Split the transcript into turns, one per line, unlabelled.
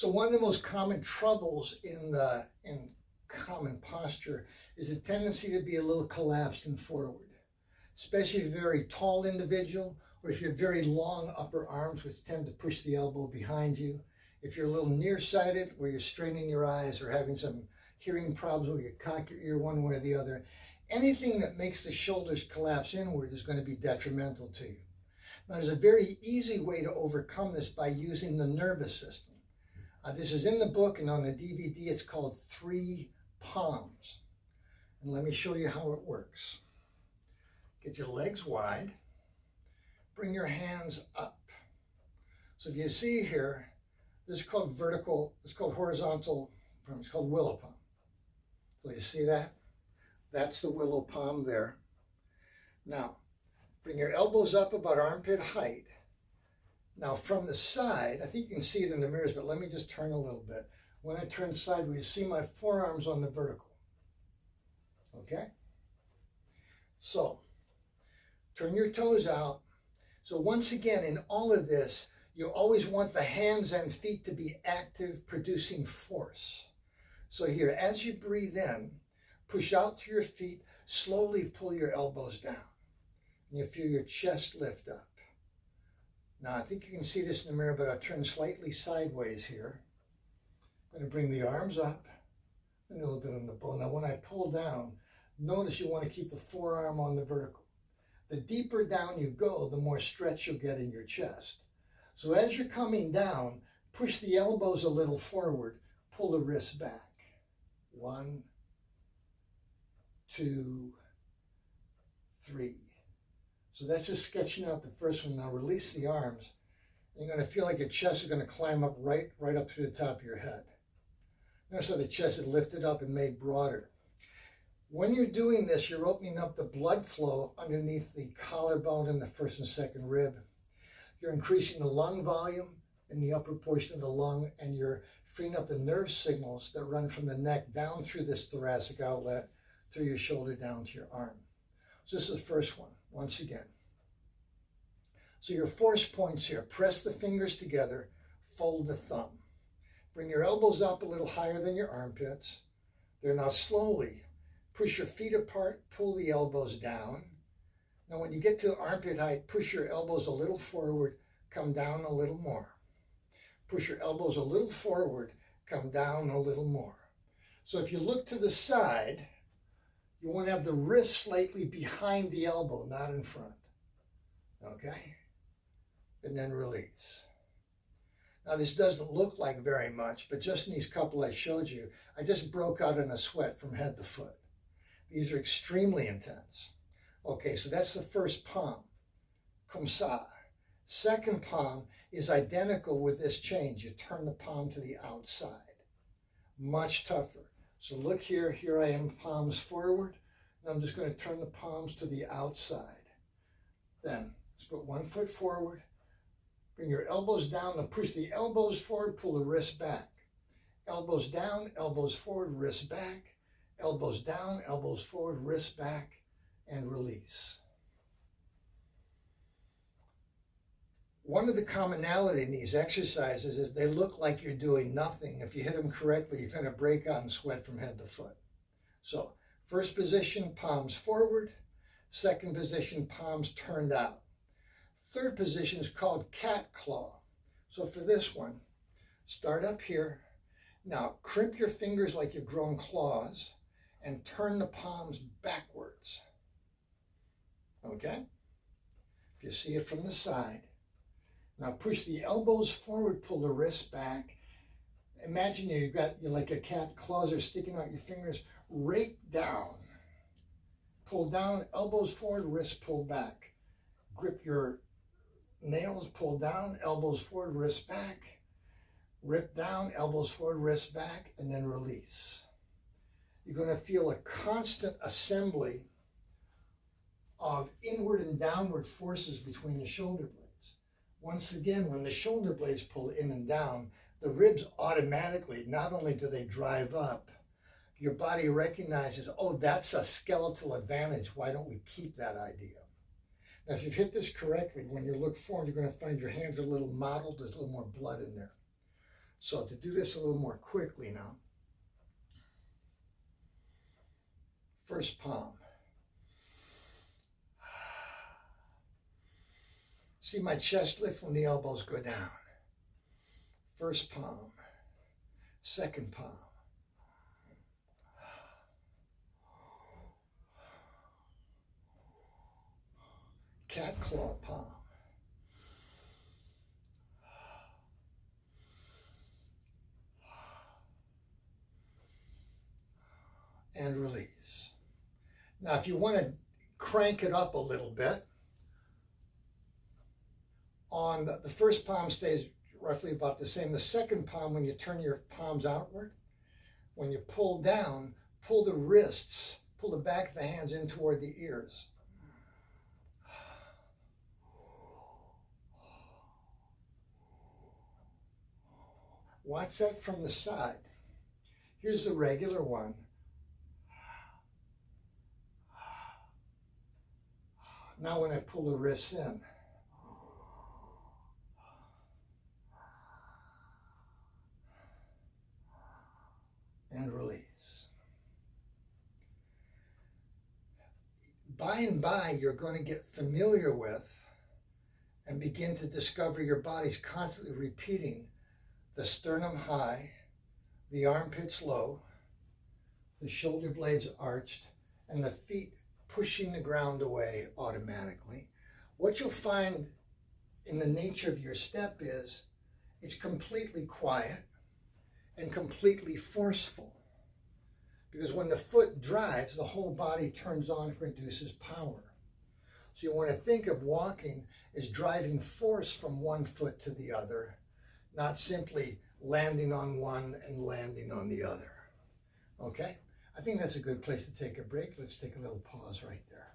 So one of the most common troubles in common posture is a tendency to be a little collapsed and forward, especially if you're a very tall individual, or if you have very long upper arms, which tend to push the elbow behind you. If you're a little nearsighted, where you're straining your eyes or having some hearing problems where you cock your ear one way or the other, anything that makes the shoulders collapse inward is going to be detrimental to you. Now, there's a very easy way to overcome this by using the nervous system. This is in the book, and on the DVD it's called 3 palms. And let me show you how it works. Get your legs wide. Bring your hands up. So if you see here, this is called vertical, it's called horizontal, it's called willow palm. So you see that? That's the willow palm there. Now, bring your elbows up about armpit height. Now from the side, I think you can see it in the mirrors, but let me just turn a little bit. When I turn sideways, see my forearms on the vertical. Okay? So, turn your toes out. So once again, in all of this, you always want the hands and feet to be active, producing force. So here, as you breathe in, push out through your feet, slowly pull your elbows down. And you feel your chest lift up. Now, I think you can see this in the mirror, but I'll turn slightly sideways here. I'm going to bring the arms up, and a little bit on the bone. Now, when I pull down, notice you want to keep the forearm on the vertical. The deeper down you go, the more stretch you'll get in your chest. So as you're coming down, push the elbows a little forward, pull the wrists back. 1, 2, 3. So that's just sketching out the first one. Now release the arms. You're going to feel like your chest is going to climb up right up to the top of your head. Notice how the chest is lifted up and made broader. When you're doing this, you're opening up the blood flow underneath the collarbone and the first and second rib. You're increasing the lung volume in the upper portion of the lung, and you're freeing up the nerve signals that run from the neck down through this thoracic outlet, through your shoulder down to your arm. So this is the first one, once again. So your force points here. Press the fingers together, fold the thumb. Bring your elbows up a little higher than your armpits. There, now slowly push your feet apart, pull the elbows down. Now when you get to armpit height, push your elbows a little forward, come down a little more. Push your elbows a little forward, come down a little more. So if you look to the side, you want to have the wrist slightly behind the elbow, not in front. Okay? And then release. Now this doesn't look like very much, but just in these couple I showed you, I just broke out in a sweat from head to foot. These are extremely intense. Okay, so that's the first palm, comme ça. Second palm is identical with this change. You turn the palm to the outside. Much tougher. So look here, here I am, palms forward. Now I'm just going to turn the palms to the outside. Then, let's put one foot forward. Bring your elbows down and push the elbows forward, pull the wrist back. Elbows down, elbows forward, wrist back. Elbows down, elbows forward, wrist back, and release. One of the commonality in these exercises is they look like you're doing nothing. If you hit them correctly, you're going to break out and sweat from head to foot. So, first position, palms forward. Second position, palms turned out. Third position is called cat claw. So for this one, start up here. Now, crimp your fingers like you've grown claws and turn the palms backwards. Okay? If you see it from the side. Now push the elbows forward, pull the wrists back. Imagine you're like a cat, claws are sticking out your fingers. Rake down. Pull down, elbows forward, wrists pull back. Grip your nails, pull down, elbows forward, wrists back. Rip down, elbows forward, wrists back, and then release. You're going to feel a constant assembly of inward and downward forces between the shoulder blades. Once again, when the shoulder blades pull in and down, the ribs automatically, not only do they drive up, your body recognizes, oh, that's a skeletal advantage. Why don't we keep that idea? Now, if you've hit this correctly, when you look forward, you're going to find your hands are a little mottled. There's a little more blood in there. So to do this a little more quickly now, first palm. See my chest lift when the elbows go down. First palm, second palm. Cat claw palm. And release. Now, if you want to crank it up a little bit, on the first palm stays roughly about the same. The second palm, when you turn your palms outward, when you pull down, pull the wrists, pull the back of the hands in toward the ears. Watch that from the side. Here's the regular one. Now when I pull the wrists in. And release. By and by, you're going to get familiar with and begin to discover your body's constantly repeating the sternum high, the armpits low, the shoulder blades arched, and the feet pushing the ground away automatically. What you'll find in the nature of your step is it's completely quiet and completely forceful. Because when the foot drives, the whole body turns on and produces power. So you want to think of walking as driving force from one foot to the other, not simply landing on one and landing on the other. Okay? I think that's a good place to take a break. Let's take a little pause right there.